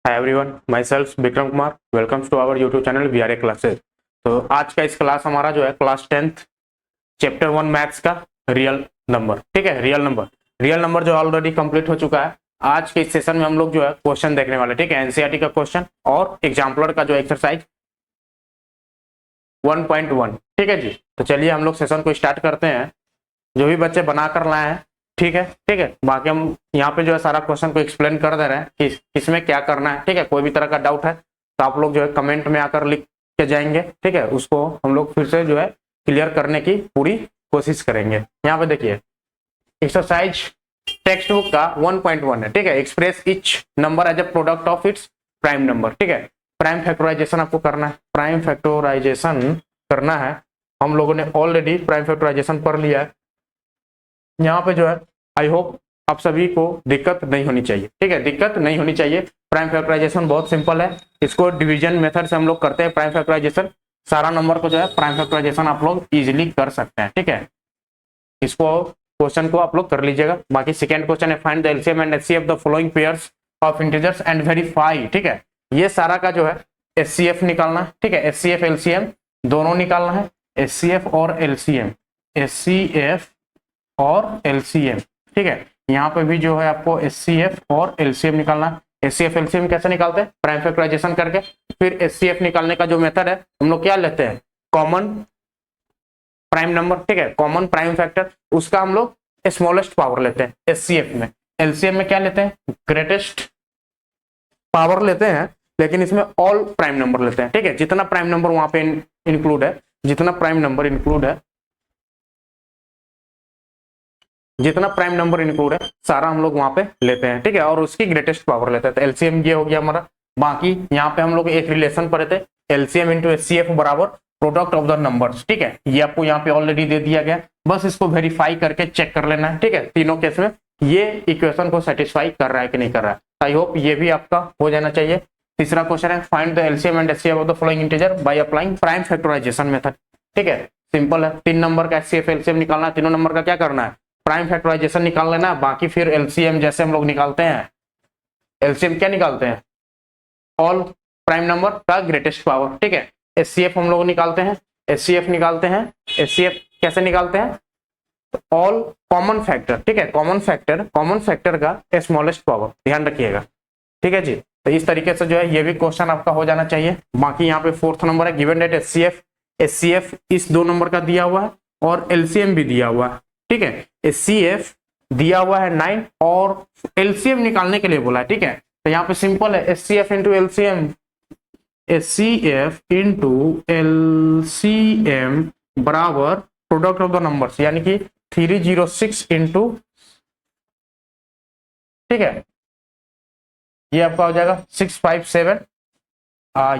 Hi everyone, my self Vikram Kumar. Welcomes to our YouTube channel VRA classes. तो आज का इस क्लास हमारा जो है क्लास 10th चैप्टर 1 मैथ्स का रियल नंबर। ठीक है, रियल नंबर जो ऑलरेडी कंप्लीट हो चुका है। आज के इस सेशन में हम लोग जो है क्वेश्चन देखने वाले। ठीक है, एनसीईआरटी का क्वेश्चन और एग्जाम्पलर का जो एक्सरसाइज 1.1। ठीक है जी, तो चलिए हम लोग सेशन को स्टार्ट करते हैं। जो भी बच्चे बना कर लाए हैं, ठीक है, बाकी हम यहाँ पे जो है सारा क्वेश्चन को एक्सप्लेन कर दे रहे हैं कि इसमें क्या करना है। ठीक है, कोई भी तरह का डाउट है तो आप लोग जो है कमेंट में आकर लिख के जाएंगे। ठीक है, उसको हम लोग फिर से जो है क्लियर करने की पूरी कोशिश करेंगे। यहाँ पे देखिए एक्सरसाइज टेक्स्ट बुक का 1.1 है। ठीक है, express each number as a product of its prime number. ठीक है, प्राइम फैक्टराइजेशन आपको करना है। प्राइम फैक्टराइजेशन करना है, हम लोगों ने ऑलरेडी प्राइम फैक्टराइजेशन पढ़ लिया है। यहाँ पे जो है आई होप आप सभी को दिक्कत नहीं होनी चाहिए। ठीक है, दिक्कत नहीं होनी चाहिए। प्राइम फैक्टराइजेशन बहुत सिंपल है, इसको डिवीजन मेथड से हम लोग करते हैं। प्राइम फैक्टराइजेशन सारा नंबर को जो है प्राइम फैक्टराइजेशन आप लोग इजीली कर सकते हैं। ठीक है, इसको क्वेश्चन को आप लोग कर लीजिएगा। बाकी सेकेंड क्वेश्चन है find the LCM and HCF the following pairs of integers and verify. ठीक है, ये सारा का जो है एचसीएफ निकालना है। ठीक है, एचसीएफ एलसीएम दोनों निकालना है। एचसीएफ और एलसीएम, एचसीएफ और एलसीएम। ठीक है, यहाँ पे भी जो है आपको एचसीएफ और एलसीएम निकालना है। एचसीएफ एलसीएम कैसे निकालते हैं? प्राइम फैक्टराइजेशन करके। फिर एचसीएफ निकालने का जो मेथड है हम लोग क्या लेते हैं? Common prime number. ठीक है, कॉमन प्राइम फैक्टर, उसका हम लोग स्मॉलेस्ट पावर लेते हैं एचसीएफ में। एलसीएम में क्या लेते हैं? ग्रेटेस्ट पावर लेते हैं, लेकिन इसमें ऑल प्राइम नंबर लेते हैं। ठीक है, जितना प्राइम नंबर वहां पे इंक्लूड है, जितना प्राइम नंबर इंक्लूड है, जितना प्राइम नंबर इंक्लूड है सारा हम लोग वहां पे लेते हैं। ठीक है, और उसकी ग्रेटेस्ट पावर लेते हैं। तो एलसीएम ये हो गया हमारा। बाकी यहाँ पे हम लोग एक रिलेशन पढ़े थे, एलसीएम इंटू एचसीएफ बराबर प्रोडक्ट ऑफ द नंबर्स। ठीक है, ये आपको यहाँ पे ऑलरेडी दे दिया गया, बस इसको वेरीफाई करके चेक कर लेना है। ठीक है, तीनों केस में ये इक्वेशन को सेटिस्फाई कर रहा है कि नहीं कर रहा है। आई होप ये भी आपका हो जाना चाहिए। तीसरा क्वेश्चन है find the LCM and HCF of the following integer by applying prime factorisation method. ठीक है, सिंपल है, 3 नंबर का एचसीएफ एलसीएम निकालना है। तीनों नंबर का क्या करना है? प्राइम फैक्टराइजेशन निकाल लेना। बाकी फिर एलसीएम जैसे हम लोग निकालते हैं, एलसीएम क्या निकालते हैं? ऑल प्राइम नंबर का ग्रेटेस्ट पावर। ठीक है, एचसीएफ हम लोग निकालते हैं, एचसीएफ निकालते हैं। एचसीएफ कैसे निकालते हैं? तो ऑल कॉमन फैक्टर। ठीक है, कॉमन फैक्टर का स्मॉलेस्ट पावर, ध्यान रखिएगा। ठीक है जी, तो इस तरीके से जो है ये भी क्वेश्चन आपका हो जाना चाहिए। बाकी यहाँ पे 4th नंबर है गिवन डेट एचसीएफ इस 2 नंबर का दिया हुआ है और एलसीएम भी दिया हुआ है। ठीक है, एचसीएफ दिया हुआ है 9 और एलसीएम निकालने के लिए बोला है। ठीक है, तो यहाँ पे सिंपल है, HCF into LCM, HCF into LCM बराबर प्रोडक्ट ऑफ द नंबर्स, यानी कि 306 इंटू, ठीक है, ये आपका हो जाएगा 657।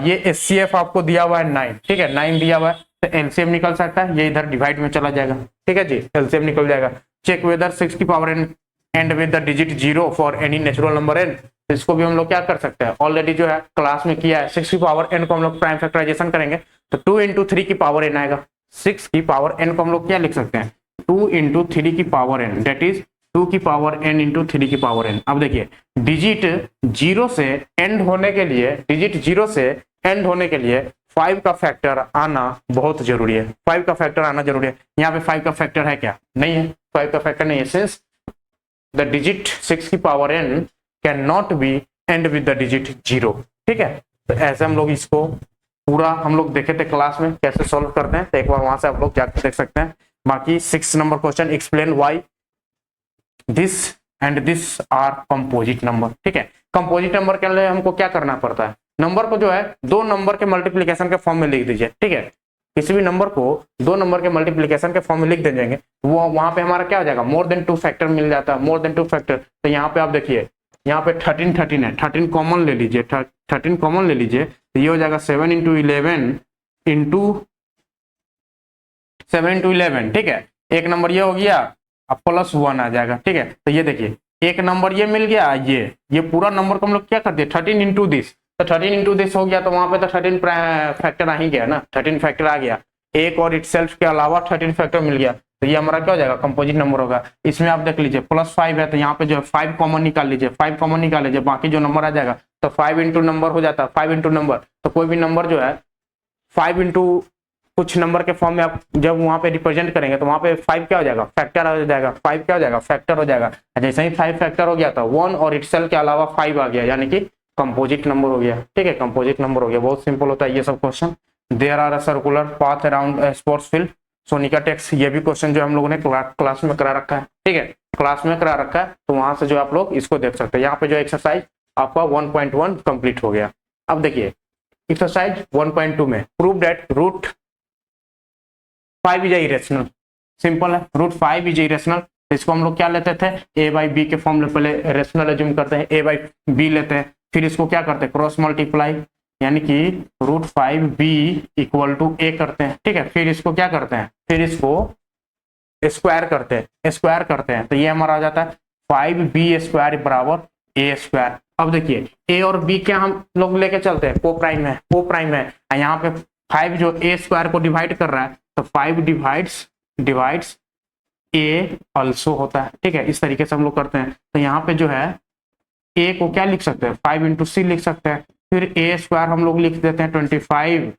ये एचसीएफ आपको दिया हुआ है 9। ठीक है, 9 दिया हुआ है, तो एलसीएम निकल सकता है, ये इधर डिवाइड में चला जाएगा। ठीक है जी, एलसीएम निकल जाएगा। चेक वेदर 6 की power n and with the digit 0 for any natural number n। तो इसको भी हम लोग क्या कर सकते हैं, ऑलरेडी जो है क्लास में किया है। 6 की पावर n को हम लोग प्राइम फैक्टराइजेशन करेंगे तो 2 इंटू 3 की पावर n आएगा। 6 की पावर n को हम लोग क्या लिख सकते हैं? 2 इंटू 3 की पावर n, डेट इज 2 की पावर n इंटू 3 की पावर n। अब देखिए डिजिट 0 से एंड होने के लिए, डिजिट 0 से एंड होने के लिए 5 का फैक्टर आना बहुत जरूरी है। 5 का फैक्टर आना जरूरी है। यहाँ पे 5 का फैक्टर है क्या? नहीं है, 5 का फैक्टर नहीं है, सिंस द डिजिट 6 की power n can not be and with the digit 0। ठीक है, तो ऐसे हम लोग इसको पूरा हम लोग देखे थे क्लास में कैसे सॉल्व करते हैं, तो एक बार वहां से आप लोग जाकर देख सकते हैं। बाकी 6 number question, explain why this and this are composite number. ठीक है, कंपोजिट नंबर के लिए हमको क्या करना पड़ता है? नंबर को जो है 2 नंबर के मल्टीप्लीकेशन के फॉर्म में लिख दीजिए। ठीक है, किसी भी नंबर को 2 नंबर के मल्टीप्लीकेशन के फॉर्म में लिख देंगे, वो वहां पे हमारा क्या हो जाएगा? मोर देन 2 फैक्टर मिल जाता है, मोर देन 2 फैक्टर। तो यहाँ पे आप देखिए, यहाँ पे 13 है, 13 कॉमन ले लीजिए, 13 कॉमन ले लीजिए, तो ये हो जाएगा 7 इंटू 11 इंटू 7 इंटू 11। ठीक है, एक नंबर ये हो गया, अब +1 आ जाएगा। ठीक है, तो ये देखिए एक नंबर ये मिल गया, ये पूरा नंबर को हम लोग क्या कर दिए? 13 इंटू दिस, तो 13 इंटू दिस हो गया, तो वहां पे तो 13 फैक्टर आ ही गया ना, 13 फैक्टर आ गया। एक और इटसेल्फ के अलावा 13 फैक्टर मिल गया, तो ये हमारा क्या हो जाएगा? कंपोजिट नंबर होगा। इसमें आप देख लीजिए +5 है, तो यहाँ पे जो है 5 कॉमन निकाल लीजिए, 5 कॉमन निकाल लीजिए, बाकी जो नंबर आ जाएगा तो 5 इंटू नंबर हो जाता है, 5 इंटू नंबर, तो कोई भी नंबर जो है 5 इंटू कुछ नंबर के फॉर्म में आप जब वहां पे रिप्रेजेंट करेंगे तो वहां पे 5 क्या हो जाएगा, फैक्टर हो जाएगा, 5 क्या हो जाएगा, फैक्टर हो जाएगा। जैसे ही 5 फैक्टर हो गया था 1 और इटसेल्फ के अलावा 5 आ गया, यानी कि कंपोजिट नंबर हो गया। ठीक है, कंपोजिट नंबर हो गया। बहुत सिंपल होता है ये सब question. There are a circular path around sports field, Sonika takes. ये भी क्वेश्चन जो हम लोगों ने क्लास में करा रखा है। ठीक है, क्लास में करा रखा है, तो वहां से जो आप लोग इसको देख सकते हैं। यहाँ पे जो एक्सरसाइज आपका 1.1 कंप्लीट हो गया। अब देखिए एक्सरसाइज 1.2 में prove that root 5 is irrational. Simple है, रूट 5 इज इरेशनल। इसको हम लोग क्या लेते थे, ए बाई बी के फॉर्म में पहले रेशनल एज्यूम करते हैं, ए बाई बी लेते हैं, फिर इसको क्या करते हैं, क्रॉस मल्टीप्लाई, यानी कि रूट 5 बी इक्वल टू ए करते हैं। ठीक है, फिर इसको क्या करते हैं, फिर इसको स्क्वायर करते हैं, स्क्वायर करते हैं, तो ये हमारा आ जाता है 5b स्क्वायर बराबर ए स्क्वायर। अब देखिए ए और बी क्या हम लोग लेके चलते हैं, को प्राइम है, को प्राइम है। यहाँ पे 5 जो ए स्क्वायर को डिवाइड कर रहा है, तो 5 डिवाइड्स ए ऑल्सो होता है। ठीक है, इस तरीके से हम लोग करते हैं। तो यहाँ पे जो है ए को क्या लिख सकते हैं, 5 इंटू सी लिख सकते हैं, फिर ए स्क्वायर हम लोग लिख देते हैं 25,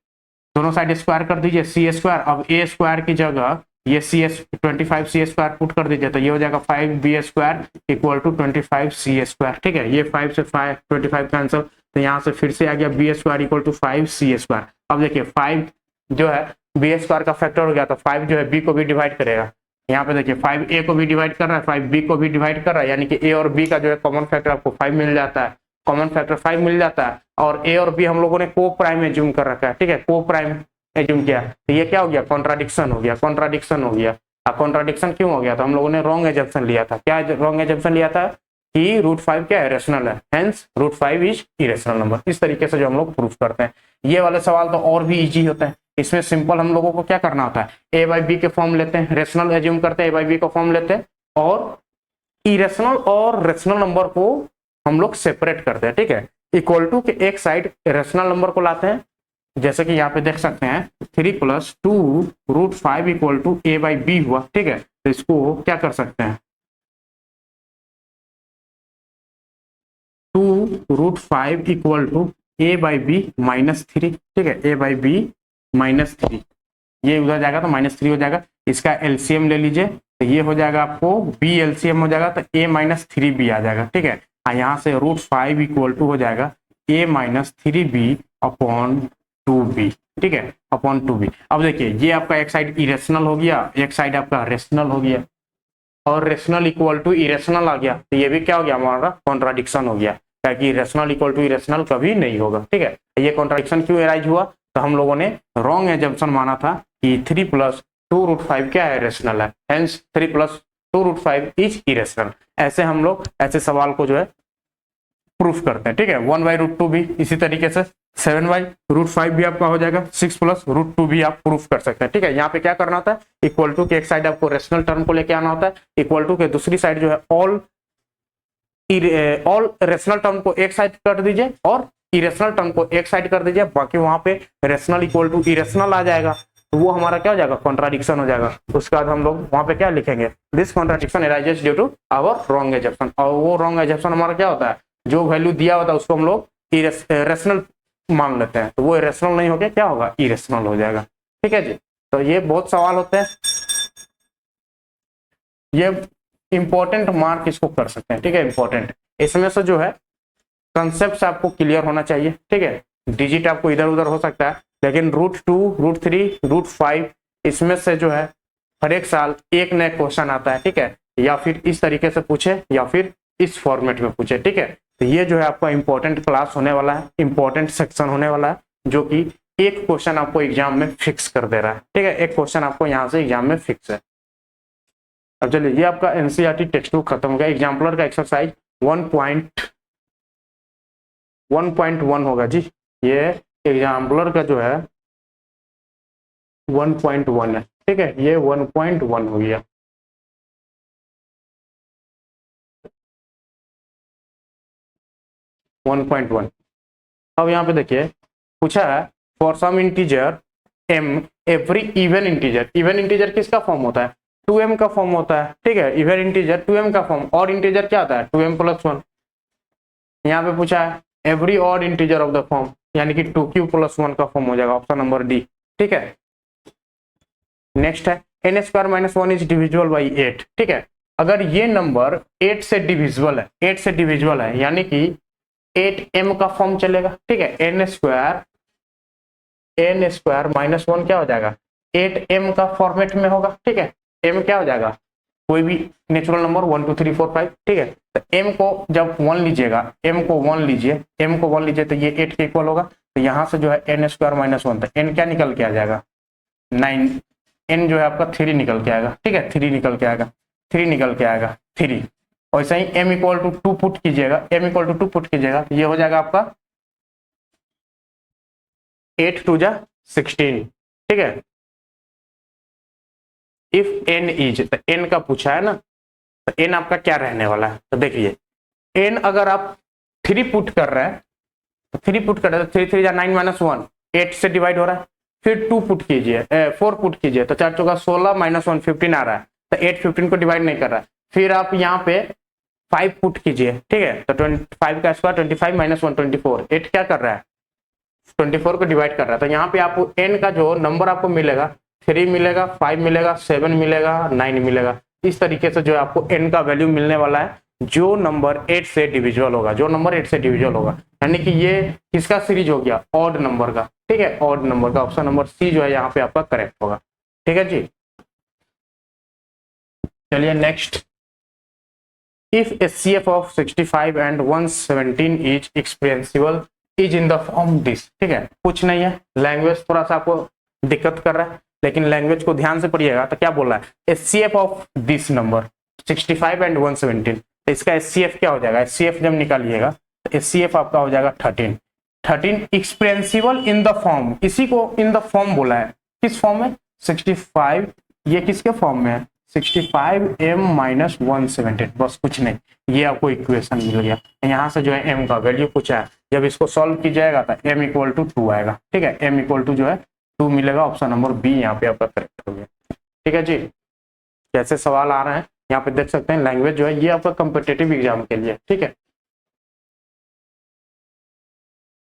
दोनों साइड स्क्वायर कर दीजिए, सी स्क्वायर। अब ए स्क्वायर की जगह ये सी 25 सी स्क्वायर पुट कर दीजिए, तो ये हो जाएगा 5b square equal to 25 C square. ठीक है, ये 5 से 25 कैंसिल, तो यहाँ से फिर से आ गया B square equal to 5 C square. अब देखिए 5 जो है बी स्क्वायर का फैक्टर हो गया, तो 5 जो है बी को भी डिवाइड करेगा। यहाँ पे देखिए 5 ए को भी डिवाइड कर रहा है, 5 बी को भी डिवाइड कर रहा है, यानी कि ए और बी का जो है कॉमन फैक्टर आपको 5 मिल जाता है, कॉमन फैक्टर 5 मिल जाता है। और ए और बी हम लोगों ने को प्राइम एज्यूम कर रखा है। ठीक है, को प्राइम एज्यूम किया, तो ये क्या हो गया, कॉन्ट्राडिक्शन हो गया, कॉन्ट्राडिक्शन हो गया। कॉन्ट्राडिक्शन क्यों हो गया, तो हम लोगों ने रॉन्ग एजम्पशन लिया था। क्या रॉन्ग एजम्पशन लिया था कि रूट 5 क्या है, रेशनल है, hence root 5 is irrational number. इस तरीके से जो हम लोग प्रूफ करते हैं। ये वाले सवाल तो और भी इजी होते हैं। इसमें सिंपल हम लोगों को क्या करना होता है, ए बाई बी के फॉर्म लेते हैं, रेशनल एज्यूम करते हैं, ए बाई बी का फॉर्म लेते हैं, और इरेशनल और रेशनल नंबर को हम लोग सेपरेट करते हैं। ठीक है, इक्वल टू के एक साइड रेशनल नंबर को लाते हैं, जैसे कि यहाँ पे देख सकते हैं 3 + 2 root 5 equal to A by B हुआ। ठीक है, तो इसको क्या कर सकते हैं, 2 root 5 equal to A by B -3। ठीक है, ए बाई बी -3, ये उधर जाएगा तो -3 हो जाएगा। इसका एलसीएम ले लीजिए, तो ये हो जाएगा आपको बी एलसीएम हो जाएगा, तो ए -3b आ जाएगा। ठीक है, यहाँ से रूट 5 इक्वल टू हो जाएगा ए -3b अपॉन 2b। ठीक है, अपॉन 2b। अब देखिए ये आपका एक साइड इरेशनल हो गया, एक साइड आपका रेशनल हो गया, और रेशनल इक्वल टू इरेशनल आ गया, तो ये भी क्या हो गया, हमारा कॉन्ट्राडिक्शन हो गया, ताकि रेशनल इक्वल टू इरेशनल कभी नहीं होगा। ठीक है, ये कॉन्ट्राडिक्शन क्यों एराइज हुआ, तो हम लोगों ने रॉन्ग एजम्पशन माना था कि 3 + 2 रूट 5 क्या है, रेशनल है, हेंस 3 + 2 रूट 5 इज इरेशनल। ऐसे हम लोग ऐसे सवाल को जो है प्रूफ करते हैं। ठीक है, 1/√2 भी इसी तरीके से, 7/√5 भी आपका हो जाएगा, 6 + √2 भी आप प्रूफ कर सकते हैं। ठीक है, यहाँ पे क्या करना होता है, इक्वल टू के एक साइड आपको रेशनल टर्म को लेके आना होता है, इक्वल टू के दूसरी साइड जो है ऑल रेशनल टर्म को एक साइड कर दीजिए और इरेशनल टर्म को एक साइड कर दीजिए, बाकी वहां पे रेशनल इक्वल टू इरेशनल आ जाएगा, तो वो हमारा क्या हो जाएगा, कॉन्ट्राडिक्शन हो जाएगा। उसके बाद हम लोग वहां पे क्या लिखेंगे, this contradiction arises due to our wrong assumption. और वो रॉन्ग एजम्पशन हमारा क्या होता है, जो वैल्यू दिया होता है उसको हम लोग रेशनल मान लेते हैं, तो वो रेशनल नहीं होकर क्या होगा, इरेशनल हो जाएगा। ठीक है जी, तो ये बहुत सवाल होते हैं, ये इंपॉर्टेंट मार्क इसको कर सकते हैं। ठीक है, इंपॉर्टेंट, इसमें से जो है कंसेप्ट आपको क्लियर होना चाहिए। ठीक है, डिजिट आपको इधर उधर हो सकता है, लेकिन √2 √3 √5 इसमें से जो है हर एक साल एक नया क्वेश्चन आता है। ठीक है, या फिर इस तरीके से पूछे या फिर इस फॉर्मेट में पूछे। ठीक है, तो ये जो है आपका इंपॉर्टेंट क्लास होने वाला है, इंपॉर्टेंट सेक्शन होने वाला है, जो कि एक क्वेश्चन आपको एग्जाम में फिक्स कर दे रहा है। ठीक है, एक क्वेश्चन आपको यहाँ से एग्जाम में फिक्स है। अब चलिए, ये आपका एनसीईआरटी टेक्स्ट बुक खत्म हो गया। एग्जाम्पलर का एक्सरसाइज 1.1 होगा जी, ये एग्जाम्पलर का जो है 1.1 है। ठीक है, ये 1.1 हो गया। अब यहाँ पे देखिए पूछा है, for some integer m every even integer. Even integer किसका फॉर्म होता है, 2m का फॉर्म होता है। ठीक है, इवन इंटीजर 2m का फॉर्म, और इंटीजर क्या होता है, 2m + 1। यहाँ पे पूछा है every odd integer of the form, यानी कि 2q+1 का फॉर्म हो जाएगा, ऑप्शन नंबर डी। ठीक है, नेक्स्ट है n² - 1 इज डिविजिबल बाई 8। ठीक है, अगर ये नंबर 8 से डिविजिबल है, 8 से डिविजिबल है यानी कि 8m का फॉर्म चलेगा। ठीक है, n² -1 क्या हो जाएगा, 8m का फॉर्मेट में होगा। ठीक है, m क्या हो जाएगा, कोई भी नेचुरल नंबर 1 2 3 4 5। ठीक है, तो m को जब 1 लीजिएगा, m को 1 लीजिए, m को 1 लीजिए तो ये 8 के इक्वल होगा। तो यहाँ से जो है n² - 1, तो n क्या निकल के आ जाएगा 9, n जो है आपका 3 निकल के आएगा। ठीक है, 3 निकल के आएगा, 3 निकल के आएगा 3। वैसे ही m = 2 पुट कीजिएगा, m = 2 पुट कीजिएगा तो ये हो जाएगा आपका 8 2 जा 16। ठीक है, इफ n इज, तो n का पूछा है ना, तो n आपका क्या रहने वाला है, तो देखिए n अगर आप 3 पुट कर रहे हैं, तो 3 पुट कर रहे हैं तो 3 3 जा 9 - 1, 8 से डिवाइड हो रहा है। फिर 2 पुट कीजिए, 4 पुट कीजिए तो 4 चौका 16 -1 15 आ रहा है, तो 8 15 को डिवाइड नहीं कर रहा है। फिर आप यहाँ पे 5 पुट कीजिए। ठीक है, तो 25 का स्क्वायर 25 - 1 24, 8 क्या कर रहा है 24 को डिवाइड कर रहा है। तो यहाँ पे आपको n का जो नंबर आपको मिलेगा 3 मिलेगा, 5 मिलेगा, 7 मिलेगा, 9 मिलेगा। इस तरीके से जो है आपको n का वैल्यू मिलने वाला है जो नंबर 8 से डिविजिबल होगा, जो नंबर 8 से डिविजिबल होगा, यानी कि ये किसका सीरीज हो गया, ऑड नंबर का। ठीक है, ऑड नंबर का, ऑप्शन नंबर सी जो है यहाँ पे आपका करेक्ट होगा। ठीक है जी, चलिए next, if HCF of 65 and 117 is expressible is in the form this. ठीक है, कुछ नहीं है, लैंग्वेज थोड़ा सा आपको दिक्कत कर रहा है, लेकिन लैंग्वेज को ध्यान से पढ़िएगा। तो क्या बोल रहा है, HCF of this number 65 and 117, तो इसका HCF क्या हो जाएगा, HCF जब निकालिएगा तो HCF आपका हो जाएगा 13। 13 एक्सपेंसिबल इन द फॉर्म, इसी को इन द फॉर्म बोला है, किस फॉर्म में 65, ये किसके फॉर्म में है 65m - 117, बस कुछ नहीं, ये आपको इक्वेशन मिल गया। यहाँ से जो है m का वैल्यू पूछा है, जब इसको सॉल्व कीजिएगा तो m = 2 आएगा। ठीक है, m = जो है 2 मिलेगा, ऑप्शन नंबर बी यहाँ पे आपका करेक्ट हो गया। ठीक है जी, कैसे सवाल आ रहे हैं यहाँ पे देख सकते हैं। लैंग्वेज जो है ये आपका कॉम्पिटिटिव एग्जाम के लिए। ठीक है,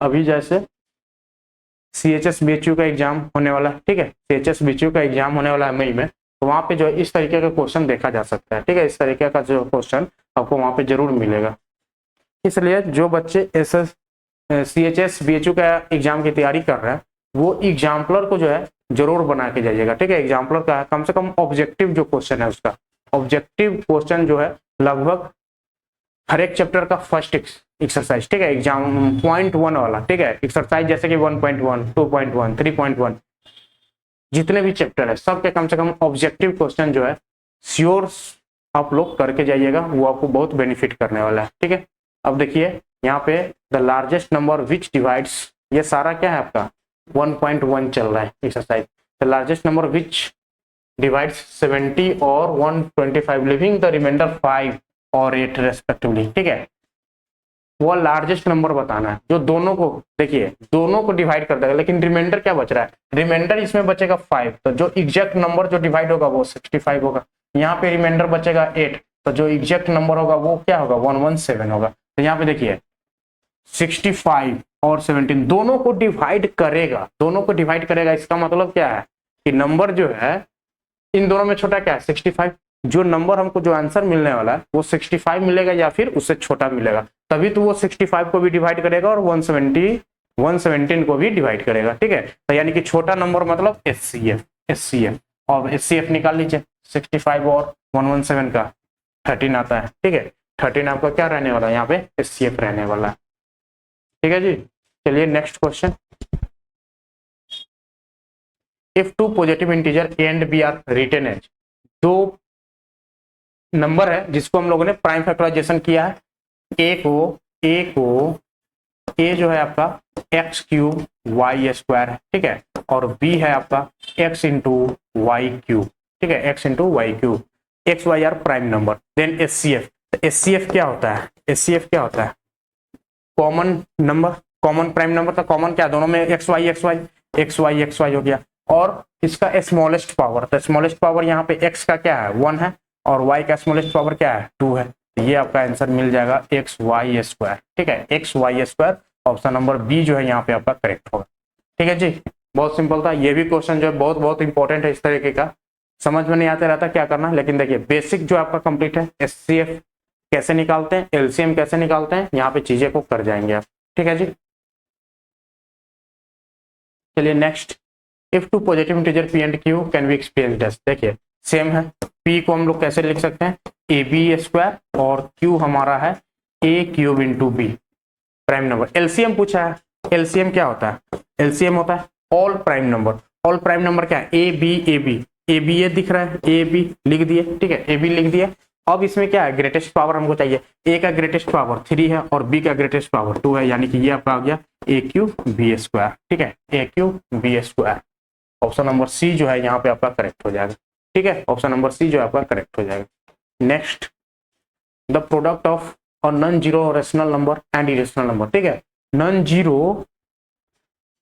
अभी जैसे CHS BHU का एग्जाम होने वाला है। ठीक है, CHS BHU का एग्जाम होने वाला है मई में, तो वहाँ पे जो है इस तरीके का क्वेश्चन देखा जा सकता है। ठीक है, इस तरीके का जो क्वेश्चन आपको वहाँ पे जरूर मिलेगा। इसलिए जो बच्चे CHS BHU का एग्जाम की तैयारी कर रहे हैं वो एग्जाम्पलर को जो है जरूर बना के जाइएगा। ठीक है, एग्जाम्पलर का कम से कम ऑब्जेक्टिव जो क्वेश्चन है उसका ऑब्जेक्टिव क्वेश्चन जो है लगभग हर एक चैप्टर का फर्स्ट एक्सरसाइज। ठीक है, एग्जाम पॉइंट 1 वाला। ठीक है, एक्सरसाइज जैसे कि 1.1 2.1 3.1 जितने भी चैप्टर है सबके कम से कम ऑब्जेक्टिव क्वेश्चन जो है श्योर आप लोग करके जाइएगा, वो आपको बहुत बेनिफिट करने वाला है। ठीक है, अब देखिए यहाँ पे the largest number which divides, ये सारा क्या है आपका 1.1 चल रहा है exercise. The largest number which divides 70 और 125 लिविंग द रिमाइंडर 5 और 8 रेस्पेक्टिवली। ठीक है, वो लार्जेस्ट नंबर बताना है जो दोनों को, देखिए दोनों को डिवाइड कर देगा, लेकिन रिमाइंडर क्या बच रहा है, रिमाइंडर इसमें बचेगा 5, तो जो एग्जैक्ट नंबर जो डिवाइड होगा वो 65 होगा। यहाँ पे रिमाइंडर बचेगा 8, तो जो एग्जैक्ट नंबर होगा वो क्या होगा 117 होगा। तो यहाँ पे देखिए 65 और 17 दोनों को डिवाइड करेगा, दोनों को डिवाइड करेगा, इसका मतलब क्या है कि नंबर जो है इन दोनों में छोटा क्या है 65, जो नंबर हमको जो आंसर मिलने वाला है वो 65 मिलेगा या फिर उससे छोटा मिलेगा, तभी तो वो 65 को भी डिवाइड करेगा और 117 को भी डिवाइड करेगा। ठीक है, तो यानी कि छोटा नंबर मतलब HCF और HCF निकाल लीजिए 65 और 117 का 13 आता है। ठीक है, 13 आपका क्या रहने वाला है यहाँ पे HCF रहने वाला है। ठीक है जी, चलिए next question, if 2 positive integer A and B are written as, दो नंबर है जिसको हम लोगों ने प्राइम फैक्टराइजेशन किया है, A जो है आपका x³ y² है। ठीक है, और B है आपका x × y³। ठीक है, x × y³, x y are prime number. Then HCF, HCF क्या होता है, HCF क्या होता है common number, common prime number का कॉमन क्या, दोनों में xy हो गया, और इसका स्मॉलेस्ट पावर, तो स्मॉलेस्ट पावर यहाँ पे x का क्या है 1 है और y का स्मॉलेस्ट पावर क्या है 2 है। तो ये आपका आंसर मिल जाएगा एक्स वाई स्क्वायर, ठीक है, x y square. Option number B जो है यहाँ पे आपका करेक्ट होगा। ठीक है जी, बहुत सिंपल था। ये भी क्वेश्चन जो है बहुत बहुत इंपॉर्टेंट है इस तरीके का, समझ में नहीं आता रहता क्या करना है, लेकिन देखिए बेसिक जो आपका कंप्लीट है, एचसीएफ कैसे निकालते हैं, एलसीएम कैसे निकालते हैं, यहाँ पे चीजें को कर जाएंगे आप। ठीक है जी, चलिए next, if two positive integer P and Q can be experienced as, देखिए सेम है, पी को हम लोग कैसे लिख सकते हैं, ए बी स्क्वायर और क्यू हमारा है A cube into B prime number. LCM पूछा है, एलसीएम क्या होता है, एलसीएम होता है all prime number. All prime number क्या है, A B A B, A B ये दिख रहा है, ए बी लिख दिए, ठीक है, ए बी लिख दिए। अब इसमें क्या है, ग्रेटेस्ट पावर हमको चाहिए, ए का ग्रेटेस्ट पावर 3 है और बी का ग्रेटेस्ट पावर 2 है, यानी कि ये आपका आ गया ए क्यूब बी स्क्वायर, ठीक है, A cube B square. Option number C जो है यहाँ पे आपका करेक्ट हो जाएगा। ठीक है, ऑप्शन नंबर सी जो है आपका करेक्ट हो जाएगा। नेक्स्ट, द प्रोडक्ट ऑफ और non zero rational number and irrational number, ठीक है, नॉन जीरो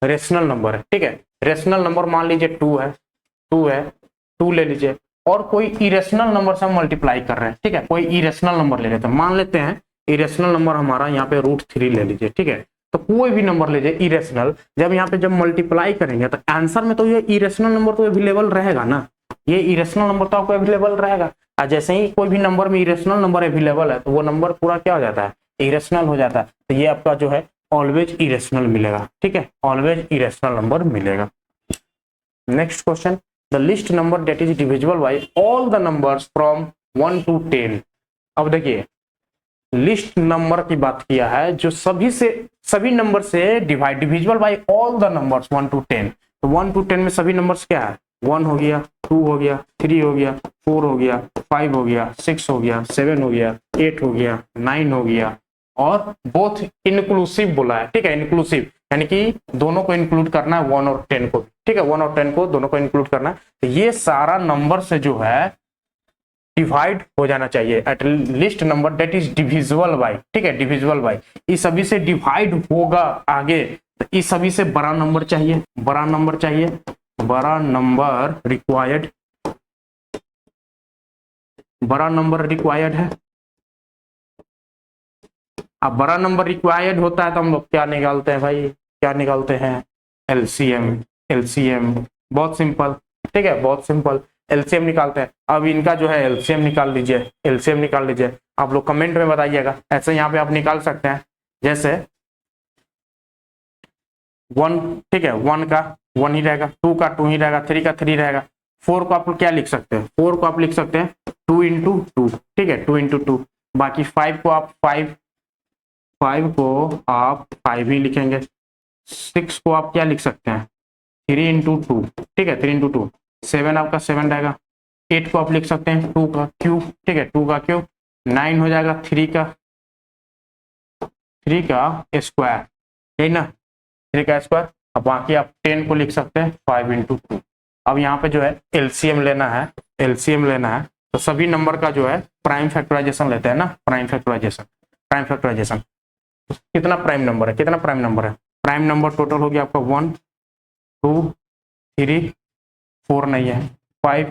रेशनल नंबर है, ठीक है, रेशनल नंबर मान लीजिए 2 है, 2 ले लीजिए, और कोई इरेशनल नंबर से हम मल्टीप्लाई कर रहे हैं, ठीक है, कोई इरेशनल नंबर ले लेते हैं, मान लेते हैं इरेशनल नंबर हमारा यहाँ पे √3 ले लीजिए, ठीक है, तो कोई भी नंबर लीजिए इरेशनल, जब यहाँ पे जब मल्टीप्लाई करेंगे तो आंसर में तो ये इरेशनल नंबर तो अवेलेबल रहेगा ना, ये इरेशनल नंबर तो आपको अवेलेबल रहेगा। और जैसे ही कोई भी नंबर में इरेशनल नंबर अवेलेबल है तो वो नंबर पूरा क्या हो जाता है, इरेशनल हो जाता है, तो ये आपका जो है ऑलवेज इरेशनल मिलेगा। ठीक है, ऑलवेज इरेशनल नंबर मिलेगा। Next question, the list number that is divisible by all the numbers from 1 to 10। अब देखिए लिस्ट नंबर की बात किया है जो सभी नंबर से divisible by all the numbers 1 to 10, तो 1 to 10 में सभी नंबर्स क्या है, 1 हो गया, 2 हो गया, 3 हो गया, 4 हो गया, 5 हो गया, 6 हो गया, 7 हो गया, 8 हो गया, 9 हो गया, और बोथ इंक्लूसिव बोला है, ठीक है, इंक्लूसिव यानी कि दोनों को इंक्लूड करना है, 1 और 10 को, ठीक है, 1 और 10 को दोनों को इंक्लूड करना है, तो ये सारा नंबर से जो है डिवाइड हो जाना चाहिए, at least number that is divisible by, ठीक है, डिविजिबल बाय, इस सभी से डिवाइड होगा आगे, तो इस सभी से बड़ा नंबर चाहिए, बड़ा नंबर चाहिए, बड़ा नंबर रिक्वायर्ड, बड़ा नंबर रिक्वायर्ड है। अब बड़ा नंबर रिक्वायर्ड होता है तो हम लोग क्या निकालते हैं भाई, क्या निकालते हैं, एलसीएम, एलसीएम, बहुत सिंपल, ठीक है, बहुत सिंपल, एलसीएम निकालते हैं। अब इनका जो है एलसीएम निकाल लीजिए, एलसीएम निकाल लीजिए, आप लोग कमेंट में बताइएगा, ऐसे यहाँ पे आप निकाल सकते हैं, जैसे 1, ठीक है, 1 का 1 ही रहेगा, 2 का 2 ही रहेगा, 3 का 3 रहेगा, 4 को आप क्या लिख सकते हैं, 4 को आप लिख सकते हैं 2 into 2, ठीक है, 2 into 2, बाकी 5 को आप 5 को आप 5 ही लिखेंगे, 6 को आप क्या लिख सकते हैं 3 into 2, ठीक है, 3 into 2, 7 आपका 7 रहेगा, 8 को आप लिख सकते हैं 2 का क्यूब, ठीक है, 2 का क्यूब, 9 हो जाएगा 3 का स्क्वायर, यही ना, 3 का स्क्वायर। अब बाकी आप 10 को लिख सकते हैं 5 into 2। अब यहाँ पे जो है एलसीएम लेना है, एलसीएम लेना है, तो सभी नंबर का जो है प्राइम फैक्टराइजेशन लेते हैं ना, प्राइम फैक्टराइजेशन, प्राइम फैक्टराइजेशन, कितना प्राइम नंबर है, कितना प्राइम नंबर है, प्राइम नंबर टोटल हो गया आपका 1 2 3 4 नहीं है, 5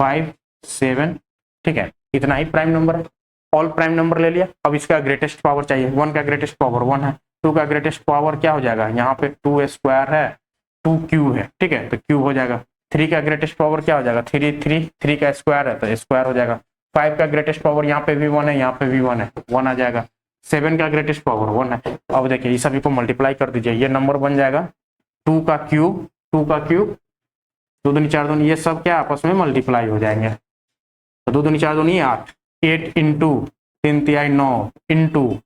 5 7, ठीक है, इतना ही प्राइम नंबर है, ऑल प्राइम नंबर ले लिया। अब इसका ग्रेटेस्ट पावर चाहिए, 1 का ग्रेटेस्ट पावर 1 है, 2 का ग्रेटेस्ट पावर क्या हो जाएगा, यहाँ पे 2 स्क्वायर है, 2 क्यूब है, ठीक है, तो क्यूब हो जाएगा। 3 का ग्रेटेस्ट पावर क्या हो जाएगा, 3 का स्क्वायर है तो स्क्वायर हो जाएगा। 5 का ग्रेटेस्ट पावर यहाँ पे भी 1 है, यहाँ पे भी 1 है, 1 आ जाएगा। 7 का ग्रेटेस्ट पावर 1 है। अब देखिए इस सभी को मल्टीप्लाई कर दीजिए, ये नंबर बन जाएगा 2 का क्यूब, 2 का क्यूब, 2 दूनी 4 दूनी, ये सब क्या आपस में मल्टीप्लाई हो जाएंगे, तो 2 दूनी 4 दूनी 8, 8 इंटू 3 तिहाई 9 इंटू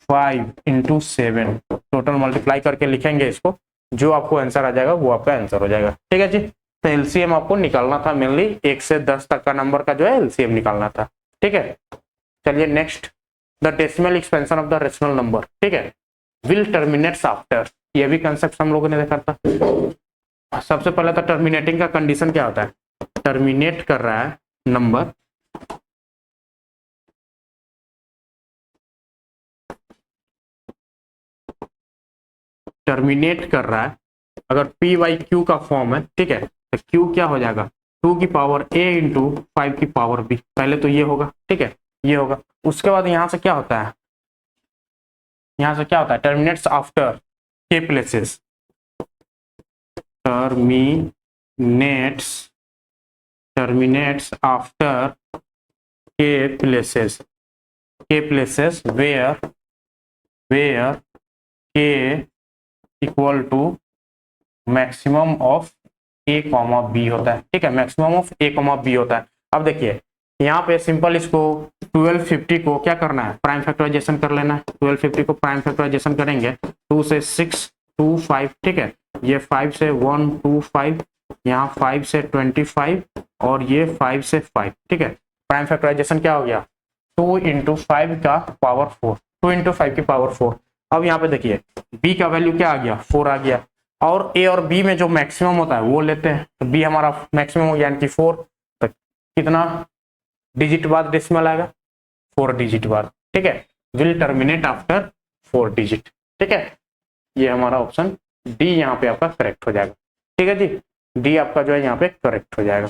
5 इंटू 7, टोटल मल्टीप्लाई करके लिखेंगे इसको, जो आपको आंसर आ जाएगा वो आपका आंसर हो जाएगा। ठीक है जी, तो एलसीएम आपको निकालना था, मेनली 1 से 10 तक का नंबर का जो है एलसीएम निकालना था। ठीक है, चलिए next, the decimal expansion of the rational number, ठीक है, विल टर्मिनेट्स आफ्टर, ये भी कंसेप्ट हम लोगों ने देखा था। सबसे पहले तो टर्मिनेटिंग का कंडीशन क्या होता है, टर्मिनेट कर रहा है नंबर, टर्मिनेट कर रहा है अगर पी वाई क्यू का फॉर्म है, ठीक है, तो क्यू क्या हो जाएगा 2 की पावर a इंटू 5 की पावर b, पहले तो ये होगा, ठीक है, ये होगा। उसके बाद यहाँ से क्या होता है, यहाँ से क्या होता है, terminates after k places, terminates after k places where k equal to maximum of a comma b होता है। ठीक है, maximum of a comma b होता है। अब देखिए यहाँ पे सिंपल इसको 1250 को क्या करना है, प्राइम फैक्टराइजेशन कर लेना है। 1250 को प्राइम फैक्टराइजेशन करेंगे, 2 से 6 2 5, ठीक है, ये 5 से 1 2 5, यहाँ 5 से 25 और ये 5 से 5, ठीक है। प्राइम फैक्टराइजेशन क्या हो गया, 2 इंटू 5 का पावर 4, 2 इंटू 5 की पावर 4। अब यहाँ पे देखिए b का वैल्यू क्या आ गया, 4 आ गया, और a और b में जो मैक्सिमम होता है वो लेते हैं। तो b हमारा मैक्सिमम हो गया यानी कि 4, तो कितना डिजिट बाद डेसिमल आएगा, 4 डिजिट बाद, ठीक है। विल टर्मिनेट आफ्टर 4 डिजिट, ठीक है। ये हमारा ऑप्शन डी यहाँ पे आपका करेक्ट हो जाएगा, ठीक है जी। डी आपका जो है यहाँ पे करेक्ट हो जाएगा।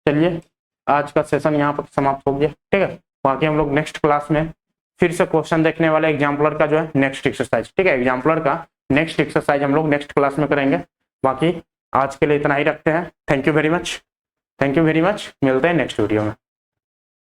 चलिए आज का सेशन यहाँ पर समाप्त हो गया, ठीक है। बाकी हम लोग नेक्स्ट क्लास में फिर से क्वेश्चन देखने वाले एग्जाम्पलर का जो है नेक्स्ट एक्सरसाइज, ठीक है। एग्जाम्पलर का नेक्स्ट एक्सरसाइज हम लोग नेक्स्ट क्लास में करेंगे। बाकी आज के लिए इतना ही रखते हैं। थैंक यू वेरी मच, मिलते हैं नेक्स्ट वीडियो में।